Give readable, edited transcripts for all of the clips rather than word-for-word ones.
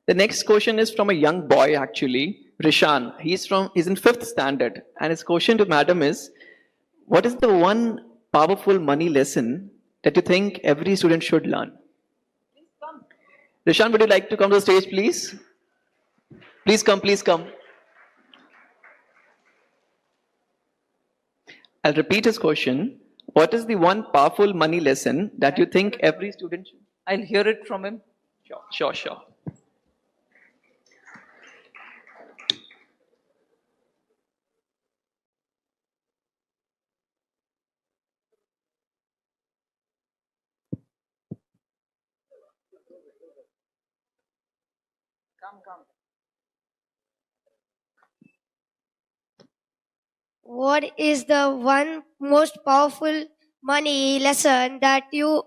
The next question is from a young boy actually, Rishan. He's in fifth standard, and his question to madam is, what is the one powerful money lesson that you think every student should learn? Rishan, would you like to come to the stage, please? Please come, please come. I'll repeat his question. What is the one powerful money lesson that you think every student should? I'll hear it from him. Sure. Come. What is the one most powerful money lesson that you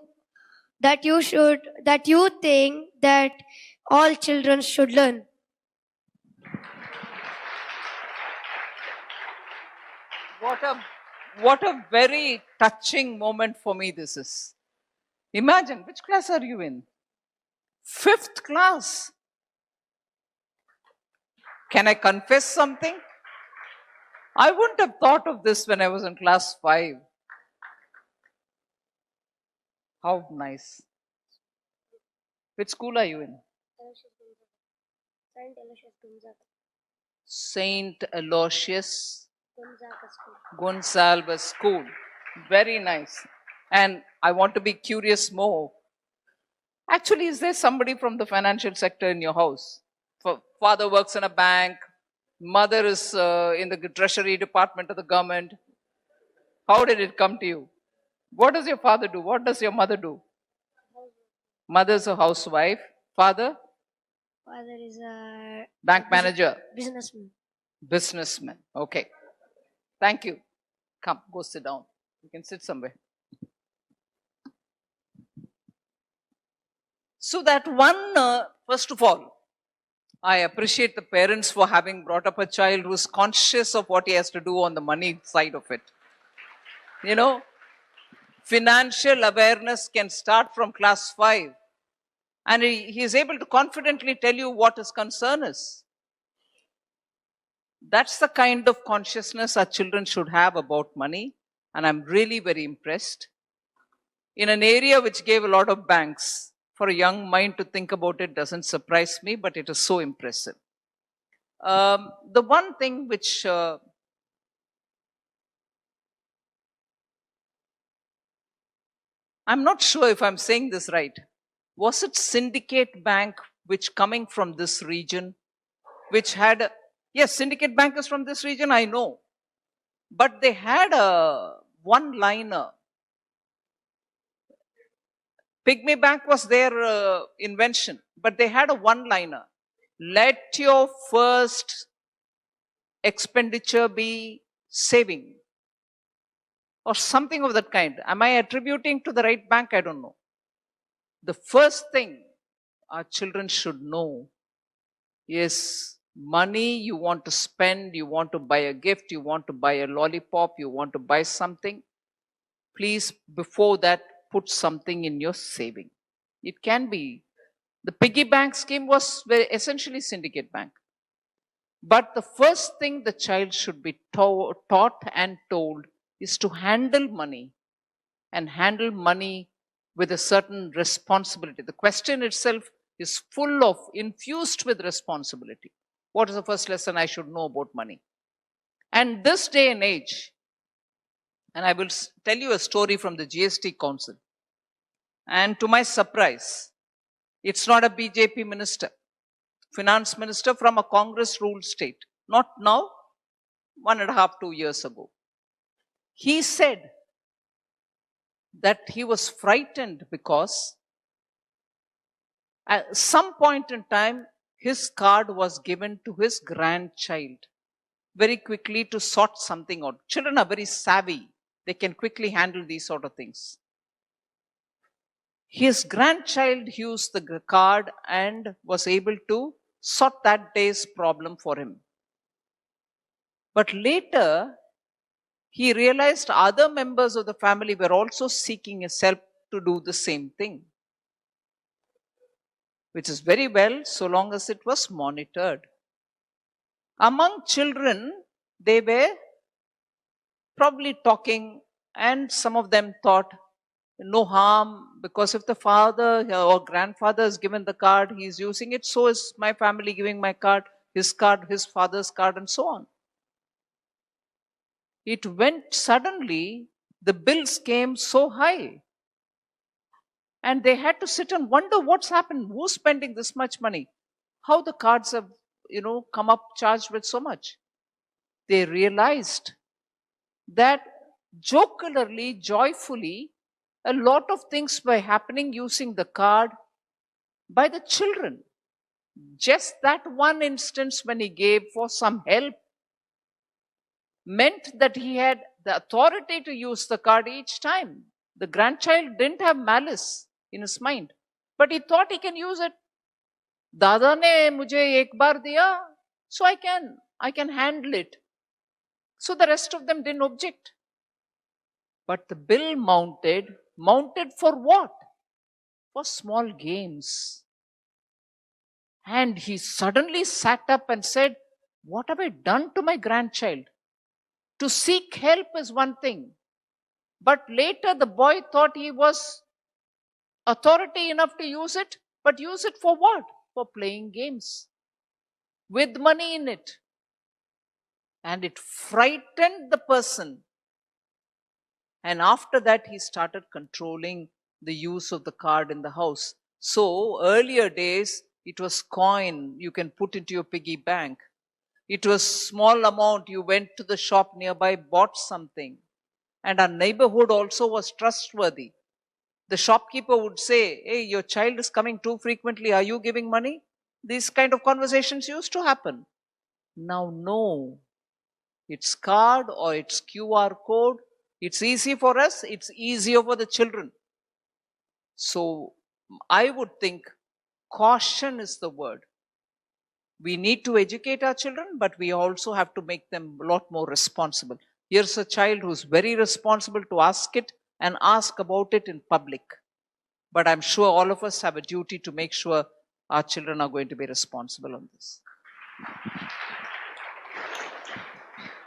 think that all children should learn? What a very touching moment for me this is. Imagine, which class are you in? Fifth class. Can I confess something? I wouldn't have thought of this when I was in class 5. How nice. Which school are you in? Saint Aloysius Gonsalves School. Very nice. And I want to be curious more. Actually, is there somebody from the financial sector in your house? Father works in a bank. Mother is in the treasury department of the government. How did it come to you? What does your father do? What does your mother do? Mother's a housewife. Father? Father is a bank manager. Businessman. Okay. Thank you. Come, go sit down. You can sit somewhere. So that one, first of all, I appreciate the parents for having brought up a child who's conscious of what he has to do on the money side of it. You know, financial awareness can start from class 5. And he is able to confidently tell you what his concern is. That's the kind of consciousness our children should have about money. And I'm really very impressed. In an area which gave a lot of banks, for a young mind to think about it doesn't surprise me, but it is so impressive. The one thing which I'm not sure if I'm saying this right. Was it Syndicate Bank which coming from this region, which had, yes, Syndicate Bank is from this region, I know. But they had a one-liner. Pygmy Bank was their invention, but they had a one-liner. Let your first expenditure be saving. Or something of that kind. Am I attributing to the right bank? I don't know. The first thing our children should know is money you want to spend, you want to buy a gift, you want to buy a lollipop, you want to buy something. Please, before that, put something in your saving. It can be. The piggy bank scheme was essentially Syndicate Bank. But the first thing the child should be taught and told is to handle money and handle money with a certain responsibility. The question itself is full of, infused with responsibility. What is the first lesson I should know about money? And this day and age, and I will tell you a story from the GST Council. And to my surprise, it's not a BJP minister, finance minister from a Congress-ruled state. Not now, 1.5, 2 years ago. He said that he was frightened because at some point in time, his card was given to his grandchild very quickly to sort something out. Children are very savvy. They can quickly handle these sort of things. His grandchild used the card and was able to sort that day's problem for him. But later, he realized other members of the family were also seeking his help to do the same thing. which is very well so long as it was monitored. Among children, they were probably talking, and some of them thought no harm, because if the father or grandfather has given the card, he is using it, so is my family giving my card, his father's card, and so on. It went suddenly, the bills came so high, and they had to sit and wonder what's happened, who's spending this much money, how the cards have come up charged with so much. They realized that jocularly, joyfully, a lot of things were happening using the card by the children. Just that one instance when he gave for some help meant that he had the authority to use the card each time. The grandchild didn't have malice in his mind, but he thought he can use it. Dada ne mujhe ek baar diya, so I can handle it. So the rest of them didn't object. But the bill mounted for what? For small games. And he suddenly sat up and said, what have I done to my grandchild? To seek help is one thing. But later the boy thought he was authority enough to use it, but use it for what? For playing games with money in it. And it frightened the person. And after that, he started controlling the use of the card in the house. So earlier days, it was coin you can put into your piggy bank. It was small amount. You went to the shop nearby, bought something. And our neighborhood also was trustworthy. The shopkeeper would say, hey, your child is coming too frequently. Are you giving money? These kind of conversations used to happen. Now, no. It's card or it's QR code. It's easy for us. It's easier for the children. So I would think caution is the word. We need to educate our children, but we also have to make them a lot more responsible. Here's a child who's very responsible to ask it and ask about it in public. But I'm sure all of us have a duty to make sure our children are going to be responsible on this.